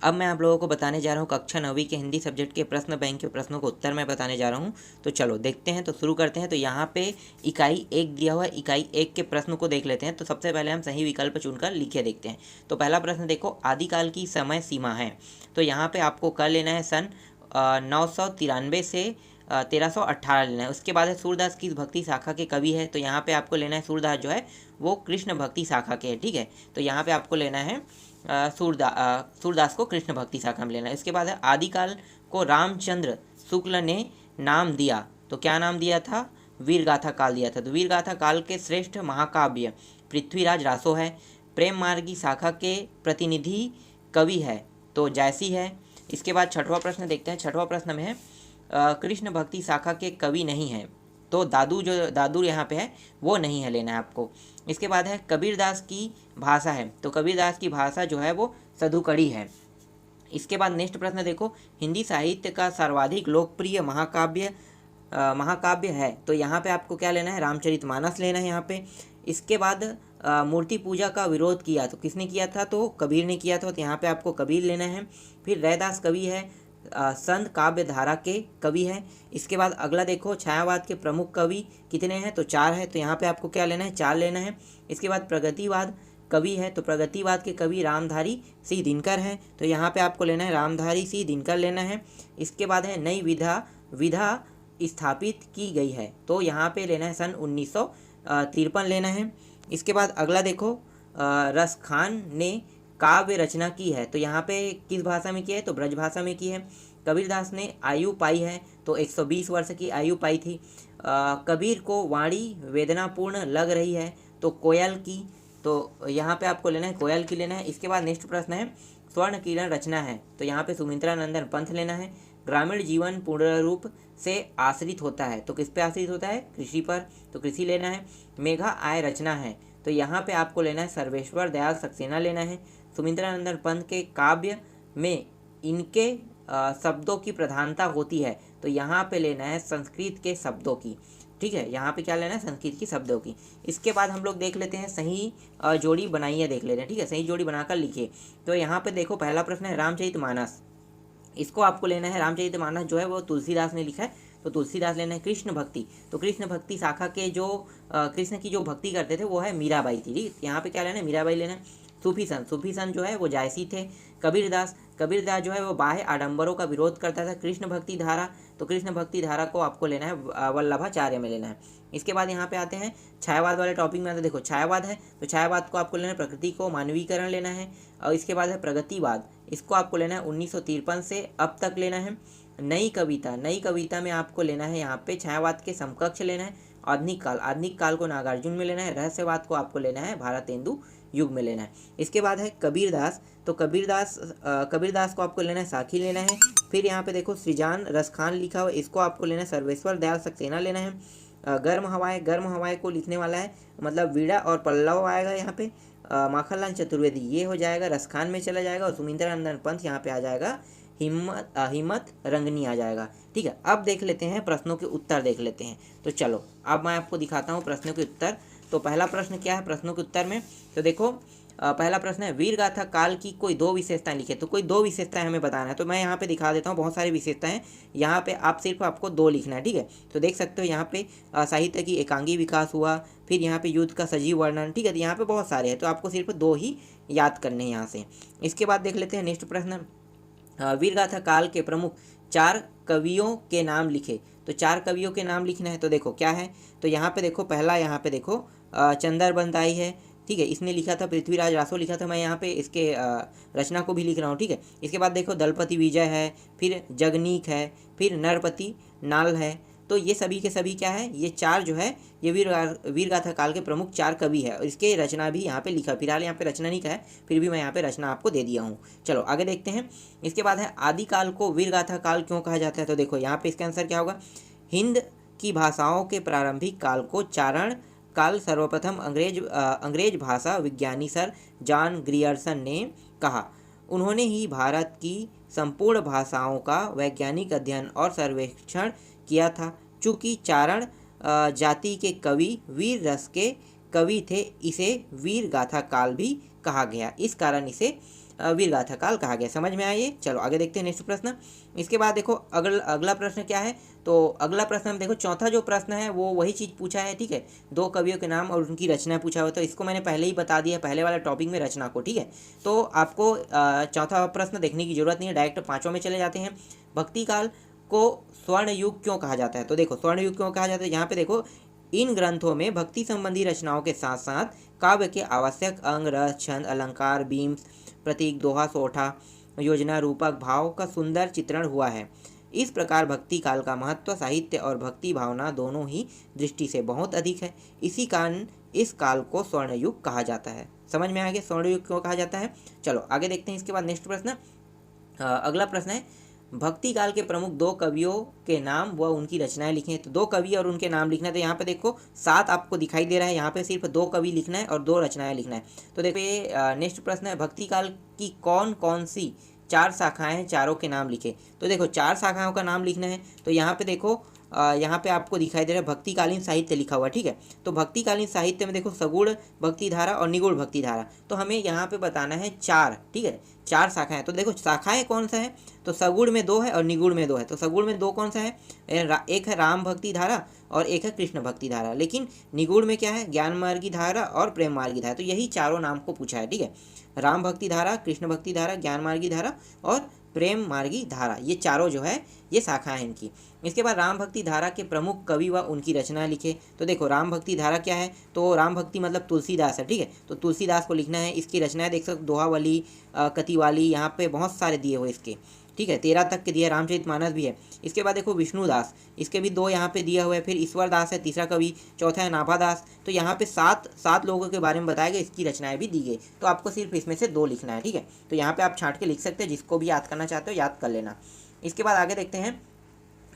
अब मैं आप लोगों को बताने जा रहा हूँ कक्षा 9वीं के हिंदी सब्जेक्ट के प्रश्न बैंक के प्रश्नों को उत्तर मैं बताने जा रहा हूँ। तो चलो देखते हैं, तो शुरू करते हैं। तो यहाँ पे इकाई 1 दिया हुआ है, इकाई 1 के प्रश्न को देख लेते हैं। तो सबसे पहले हम सही विकल्प चुनकर लिखे देखते हैं। तो पहला प्रश्न देखो, आदिकाल की समय सीमा है। तो यहाँ पे आपको कर लेना है सन 993 से 1318 लेना है। उसके बाद है सूरदास किस भक्ति शाखा के कवि है। तो यहाँ पे आपको लेना है सूरदास जो है वो कृष्ण भक्ति शाखा के है, ठीक है। तो यहाँ पे आपको लेना है सूरदास को कृष्ण भक्ति शाखा में लेना है। इसके बाद है आदिकाल को रामचंद्र शुक्ल ने नाम दिया। तो क्या नाम दिया था? वीरगाथा काल दिया था। तो वीरगाथा काल के श्रेष्ठ महाकाव्य पृथ्वीराज रासो है। प्रेम मार्गी शाखा के प्रतिनिधि कवि है तो जैसी है। इसके बाद छठवां प्रश्न देखते हैं। छठवां प्रश्न में है कृष्ण भक्ति शाखा के कवि नहीं है। तो दादू यहाँ पे है वो नहीं है, लेना है आपको। इसके बाद है कबीरदास की भाषा है। तो कबीरदास की भाषा जो है वो सधुकड़ी है। इसके बाद नेक्स्ट प्रश्न देखो, हिंदी साहित्य का सर्वाधिक लोकप्रिय महाकाव्य है। तो यहाँ पे आपको क्या लेना है? रामचरितमानस लेना है यहाँ पे। इसके बाद मूर्ति पूजा का विरोध किया तो किसने किया था? तो कबीर ने किया था। तो यहाँ पे आपको कबीर लेना है। फिर रैदास कवि है, संत काव्य धारा के कवि है। इसके बाद अगला देखो, छायावाद के प्रमुख कवि कितने हैं? तो 4 है। तो यहाँ पे आपको क्या लेना है? 4 लेना है। इसके बाद प्रगतिवाद कवि है। तो प्रगतिवाद के कवि रामधारी सिंह दिनकर हैं। तो यहाँ पे आपको लेना है रामधारी सिंह दिनकर लेना है। इसके बाद है नई विधा स्थापित की गई है। तो यहाँ पे लेना है सन 1953 लेना है। इसके बाद अगला देखो, रसखान ने काव्य रचना की है। तो यहाँ पे किस भाषा में की है? तो ब्रज भाषा में की है। कबीरदास ने आयु पाई है तो 120 वर्ष की आयु पाई थी। कबीर को वाणी वेदनापूर्ण लग रही है तो कोयल की। तो यहाँ पे आपको लेना है कोयल की लेना है। इसके बाद नेक्स्ट प्रश्न है स्वर्ण किरण रचना है। तो यहाँ पे सुमित्रा नंदन पंथ लेना है। ग्रामीण जीवन पूर्ण रूप से आश्रित होता है। तो किस पे आश्रित होता है? कृषि पर। तो कृषि लेना है। मेघा आय रचना है। तो यहाँ पे आपको लेना है सर्वेश्वर दयाल सक्सेना लेना है। सुमित्रा नंदन पंथ के काव्य में इनके शब्दों की प्रधानता होती है। तो यहाँ पे लेना है संस्कृत के शब्दों की, ठीक है। यहाँ पे क्या लेना है? संस्कृत की शब्दों की। इसके बाद हम लोग देख लेते हैं सही जोड़ी बनाइए, देख लेते हैं, ठीक है। सही जोड़ी बनाकर लिखिए। तो यहाँ पे देखो पहला प्रश्न है रामचरितमानस, इसको आपको लेना है। रामचरितमानस जो है वो तुलसीदास ने लिखा है तो तुलसीदास लेना है। कृष्ण भक्ति, तो कृष्ण भक्ति शाखा के जो कृष्ण की जो भक्ति करते थे वो है मीराबाई थी, ठीक। यहाँ पे क्या लेना है? मीराबाई लेना है। सूफी संत जो है वो जायसी थे। कबीरदास जो है वो बाह्य आडंबरों का विरोध करता था। कृष्ण भक्ति धारा, तो कृष्ण भक्ति धारा को आपको लेना है वल्लभाचार्य में लेना है। इसके बाद यहाँ पे आते हैं छायावाद वाले टॉपिक में आते हैं। देखो छायावाद है तो छायावाद को आपको लेना है प्रकृति को मानवीकरण लेना है। और इसके बाद है प्रगतिवाद, इसको आपको लेना है 1953 से अब तक लेना है। नई कविता में आपको लेना है यहाँ पे छायावाद के समकक्ष लेना है। आधुनिक काल को नागार्जुन में लेना है। रहस्यवाद को आपको लेना है भारतेंदु युग में लेना है। इसके बाद है कबीरदास, तो कबीरदास को आपको लेना है साखी लेना है। फिर यहाँ पे देखो सृजान रसखान लिखा हुआ, इसको आपको लेना है सर्वेश्वर दयाल सक्सेना लेना है। गर्म हवाएं को लिखने वाला है मतलब वीड़ा और पल्लव आएगा यहाँ पे। माखनलाल चतुर्वेदी ये हो जाएगा, रसखान में चला जाएगा। और सुमित्रा नंदन पंथ यहाँ पे आ जाएगा, हिम्मत रंगनी आ जाएगा, ठीक है। अब देख लेते हैं प्रश्नों के उत्तर देख लेते हैं। तो चलो अब मैं आपको दिखाता हूँ प्रश्नों के उत्तर। तो पहला प्रश्न क्या है प्रश्नों के उत्तर में? तो देखो पहला प्रश्न है वीरगाथा काल की कोई 2 विशेषताएं लिखे। तो कोई 2 विशेषताएं हमें बताना है। तो मैं यहाँ पे दिखा देता हूँ, बहुत सारी विशेषताएं हैं यहाँ पे, आपको 2 लिखना है, ठीक है। तो देख सकते हो यहाँ पे साहित्य की एकांगी विकास हुआ, फिर यहाँ पे युद्ध का सजीव वर्णन, ठीक है। तो यहाँ पे बहुत सारे हैं तो आपको सिर्फ 2 ही याद करने हैं यहाँ से। इसके बाद देख लेते हैं नेक्स्ट प्रश्न, वीरगाथा काल के प्रमुख 4 कवियों के नाम लिखे। तो 4 कवियों के नाम लिखना है। तो देखो क्या है, तो यहाँ पे देखो पहला यहाँ पे देखो चंदर बंदाई है, ठीक है। इसने लिखा था, पृथ्वीराज रासो लिखा था। मैं यहाँ पे इसके रचना को भी लिख रहा हूँ, ठीक है। इसके बाद देखो दलपति विजय है, फिर जगनीक है, फिर नरपति नाल है। तो ये सभी के सभी क्या है, ये 4 जो है ये वीरगाथा काल के प्रमुख 4 कवि है। और इसके रचना भी यहाँ पे लिखा, फिलहाल यहाँ पे रचना नहीं का है, फिर भी मैं यहाँ पे रचना आपको दे दिया हूँ। चलो आगे देखते हैं। इसके बाद है आदिकाल को वीरगाथा काल क्यों कहा जाता है। तो देखो यहाँ पे इसका आंसर क्या होगा, हिंद की भाषाओं के प्रारंभिक काल को चारण काल सर्वप्रथम अंग्रेज भाषा विज्ञानी सर जॉन ग्रियर्सन ने कहा। उन्होंने ही भारत की संपूर्ण भाषाओं का वैज्ञानिक अध्ययन और सर्वेक्षण किया था। चूँकि चारण जाति के कवि वीर रस के कवि थे, इसे वीर गाथा काल भी कहा गया। इस कारण इसे वीर गाथा काल कहा गया। समझ में आइए। चलो आगे देखते हैं नेक्स्ट प्रश्न। इसके बाद देखो अगला प्रश्न क्या है, तो अगला प्रश्न हम देखो चौथा जो प्रश्न है वो वही चीज़ पूछा है, ठीक है, दो कवियों के नाम और उनकी रचना पूछा हुआ। तो इसको मैंने पहले ही बता दिया पहले वाला टॉपिक में रचना को, ठीक है। तो आपको चौथा प्रश्न देखने की जरूरत नहीं है, डायरेक्ट पाँचों में चले जाते हैं। भक्ति काल को स्वर्ण युग क्यों कहा जाता है, तो देखो स्वर्ण युग क्यों कहा जाता है, यहाँ पे देखो इन ग्रंथों में भक्ति संबंधी रचनाओं के साथ साथ काव्य के आवश्यक अंग, रस, छंद, अलंकार, बीम, प्रतीक, दोहा, सोठा, योजना, रूपक, भाव का सुंदर चित्रण हुआ है। इस प्रकार भक्ति काल का महत्व साहित्य और भक्ति भावना दोनों ही दृष्टि से बहुत अधिक है। इसी कारण इस काल को स्वर्ण युग कहा जाता है। समझ में आ गया स्वर्ण युग क्यों कहा जाता है। चलो आगे देखते हैं। इसके बाद नेक्स्ट प्रश्न, अगला प्रश्न है भक्ति काल के प्रमुख दो कवियों के नाम व उनकी रचनाएं लिखें। तो दो कवि और उनके नाम लिखना है। तो यहाँ पे देखो 7 आपको दिखाई दे रहा है, यहाँ पे सिर्फ 2 कवि लिखना है और 2 रचनाएं लिखना है। तो देखो ये नेक्स्ट प्रश्न है भक्ति काल की कौन कौन सी 4 शाखाएं हैं, चारों के नाम लिखे। तो देखो 4 शाखाओं का नाम लिखना है। तो यहाँ पे देखो यहाँ पे आपको दिखाई दे रहा है भक्तिकालीन साहित्य लिखा हुआ, ठीक है। तो भक्तिकालीन साहित्य में देखो सगुण भक्ति धारा और निगुण भक्ति धारा। तो हमें यहाँ पे बताना है 4, ठीक है, 4 शाखाएं। तो देखो शाखाएं कौन सा है, तो सगुण में 2 है और निगुण में 2 है। तो सगुण में 2 कौन सा है, एक है राम भक्ति धारा और एक है कृष्ण भक्ति धारा। लेकिन निगुण में क्या है, ज्ञान मार्गी धारा और प्रेम मार्गी धारा। तो यही चारों नाम को पूछा है, ठीक है, राम भक्ति धारा, कृष्ण भक्ति धारा, ज्ञान मार्गी धारा और प्रेम मार्गी धारा, ये चारों जो है ये शाखाएं इनकी। इसके बाद राम भक्ति धारा के प्रमुख कवि व उनकी रचना लिखे। तो देखो राम भक्ति धारा क्या है, तो राम भक्ति मतलब तुलसीदास है, ठीक है। तो तुलसीदास को लिखना है। इसकी रचनाएं देख सकते, दोहावली, कतिवाली, यहाँ पे बहुत सारे दिए हुए इसके, ठीक है, 13 तक के दिए, रामचरितमानस भी है। इसके बाद देखो विष्णुदास, इसके भी 2 यहाँ पे दिया हुआ है। फिर ईश्वर दास है तीसरा कवि, चौथा है नाभादास। तो यहाँ पे 7 लोगों के बारे में बताया गया, इसकी रचनाएं भी दी गई। तो आपको सिर्फ इसमें से 2 लिखना है, ठीक है। तो यहाँ पे आप छांट के लिख सकते हैं, जिसको भी याद करना चाहते हो याद कर लेना। इसके बाद आगे देखते हैं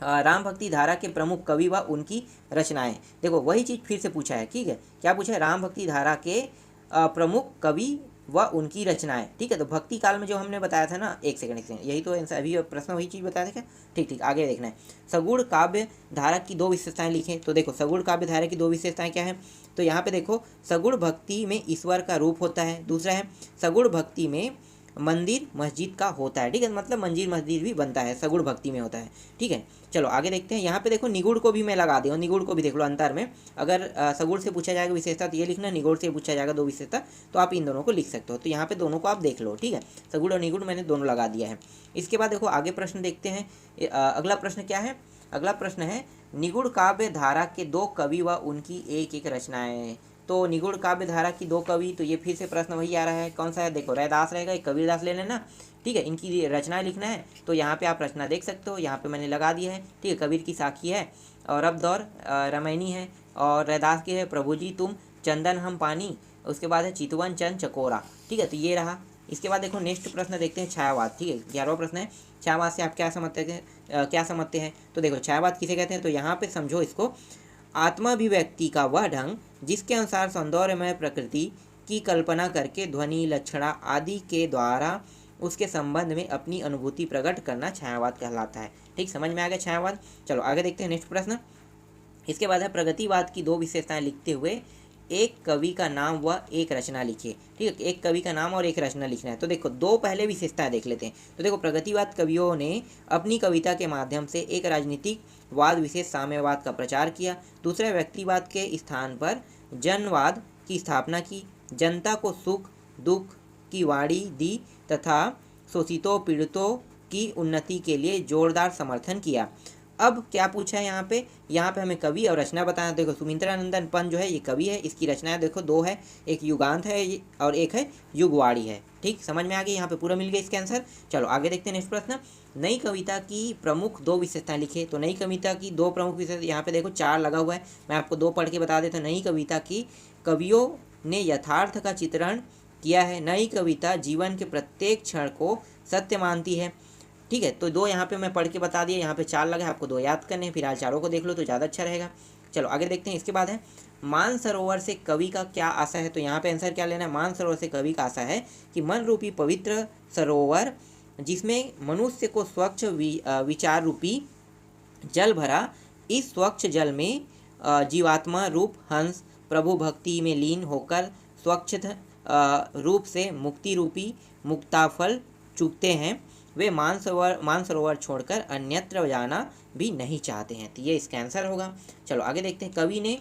राम भक्ति धारा के प्रमुख कवि व उनकी रचनाएं। देखो वही चीज़ फिर से पूछा है, ठीक है, क्या पूछा है, राम भक्ति धारा के प्रमुख कवि व उनकी रचनाएं, ठीक है। तो भक्ति काल में जो हमने बताया था ना, एक सेकंड यही तो अभी प्रश्न वही चीज़ बताया था क्या, ठीक आगे देखना है। सगुण काव्य धारा की 2 विशेषताएं लिखें। तो देखो सगुण काव्य धारा की 2 विशेषताएं क्या है, तो यहाँ पे देखो सगुण भक्ति में ईश्वर का रूप होता है। दूसरा है सगुण भक्ति में मंदिर मस्जिद का होता है, ठीक है, मतलब मंदिर मस्जिद भी बनता है, सगुण भक्ति में होता है, ठीक है। चलो आगे देखते हैं। यहाँ पे देखो निगुण को भी मैं लगा दिया, निगुण को भी देख लो अंतर में। अगर सगुण से पूछा जाएगा विशेषता तो ये लिखना, निगुण से पूछा जाएगा 2 विशेषता तो आप इन दोनों को लिख सकते हो। तो यहाँ पे दोनों को आप देख लो, ठीक है, सगुण और निगुण मैंने दोनों लगा दिया है। इसके बाद देखो आगे प्रश्न देखते हैं। अगला प्रश्न क्या है, अगला प्रश्न है निगुण काव्य धारा के 2 कवि व उनकी एक रचनाएं। तो निगुण काव्य धारा की 2 कवि, तो ये फिर से प्रश्न वही आ रहा है, कौन सा है, देखो रैदास रहेगा, एक कबीरदास ले लेना, ठीक है। इनकी रचनाएं लिखना है। तो यहाँ पे आप रचना देख सकते हो, यहाँ पे मैंने लगा दिया है, ठीक है। कबीर की साखी है और अब दौर रामायणी है और रैदास की है प्रभु जी तुम चंदन हम पानी, उसके बाद है चितवन चंद चकोरा, ठीक है। तो ये रहा। इसके बाद देखो नेक्स्ट प्रश्न देखते हैं छायावाद, ठीक है, 11वां प्रश्न है छायावाद से आप क्या समझते हैं। तो देखो छायावाद किसे कहते हैं, तो यहाँ पे समझो इसको, आत्माभिव्यक्ति का वह ढंग जिसके अनुसार सौंदर्यमय प्रकृति की कल्पना करके ध्वनि, लक्षणा आदि के द्वारा उसके संबंध में अपनी अनुभूति प्रकट करना छायावाद कहलाता है, ठीक, समझ में आ गया छायावाद। चलो आगे देखते हैं नेक्स्ट प्रश्न। इसके बाद है प्रगतिवाद की 2 विशेषताएं लिखते हुए एक कवि का नाम व एक रचना लिखिए, ठीक है, एक कवि का नाम और एक रचना लिखना है। तो देखो 2 पहले विशेषताएं देख लेते हैं। तो देखो प्रगतिवाद कवियों ने अपनी कविता के माध्यम से एक राजनीतिक वाद विशेष साम्यवाद का प्रचार किया। दूसरे व्यक्तिवाद के स्थान पर जनवाद की स्थापना की, जनता को सुख दुख की वाणी दी तथा शोषितों पीड़ितों की उन्नति के लिए जोरदार समर्थन किया। अब क्या पूछा है यहाँ पे हमें कवि और रचना बताना। देखो सुमित्रानंदन पंत जो है ये कवि है, इसकी रचनाएं देखो 2 है, एक युगांत है और एक है युगवाणी है, ठीक, समझ में आ गई, यहाँ पे पूरा मिल गया इसका आंसर। चलो आगे देखते हैं नेक्स्ट प्रश्न। नई कविता की प्रमुख 2 विशेषताएं लिखे। तो नई कविता की 2 प्रमुख विशेषता, यहाँ पे देखो 4 लगा हुआ है, मैं आपको 2 पढ़ के बता देता हूँ। नई कविता की कवियों ने यथार्थ का चित्रण किया है। नई कविता जीवन के प्रत्येक क्षण को सत्य मानती है, ठीक है। तो 2 यहाँ पे मैं पढ़ के बता दिया, यहाँ पे 4 लगा है, आपको 2 याद करने हैं, फिलहाल चारों को देख लो तो ज़्यादा अच्छा रहेगा। चलो आगे देखते हैं। इसके बाद है मानसरोवर से कवि का क्या आशा है। तो यहाँ पे आंसर क्या लेना है, मानसरोवर से कवि का आशा है कि मन रूपी पवित्र सरोवर जिसमें मनुष्य को स्वच्छ विचार रूपी जल भरा, इस स्वच्छ जल में जीवात्मा रूप हंस प्रभु भक्ति में लीन होकर रूप से मुक्ति रूपी मुक्ताफल चूकते हैं, वे मानसरोवर छोड़कर अन्यत्र जाना भी नहीं चाहते हैं। तो ये इसका आंसर होगा। चलो आगे देखते हैं, कवि ने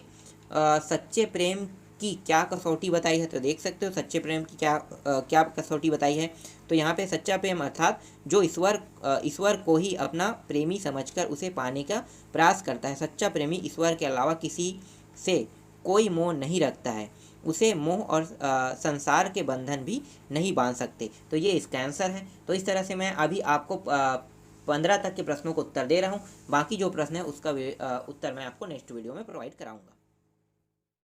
सच्चे प्रेम की क्या कसौटी बताई है। तो देख सकते हो सच्चे प्रेम की क्या कसौटी बताई है। तो यहाँ पे सच्चा प्रेम अर्थात जो ईश्वर को ही अपना प्रेमी समझकर उसे पाने का प्रयास करता है। सच्चा प्रेमी ईश्वर के अलावा किसी से कोई मोह नहीं रखता है, उसे मोह और संसार के बंधन भी नहीं बांध सकते। तो ये इसका आंसर है। तो इस तरह से मैं अभी आपको 15 तक के प्रश्नों को उत्तर दे रहा हूँ। बाकी जो प्रश्न है उसका उत्तर मैं आपको नेक्स्ट वीडियो में प्रोवाइड कराऊंगा।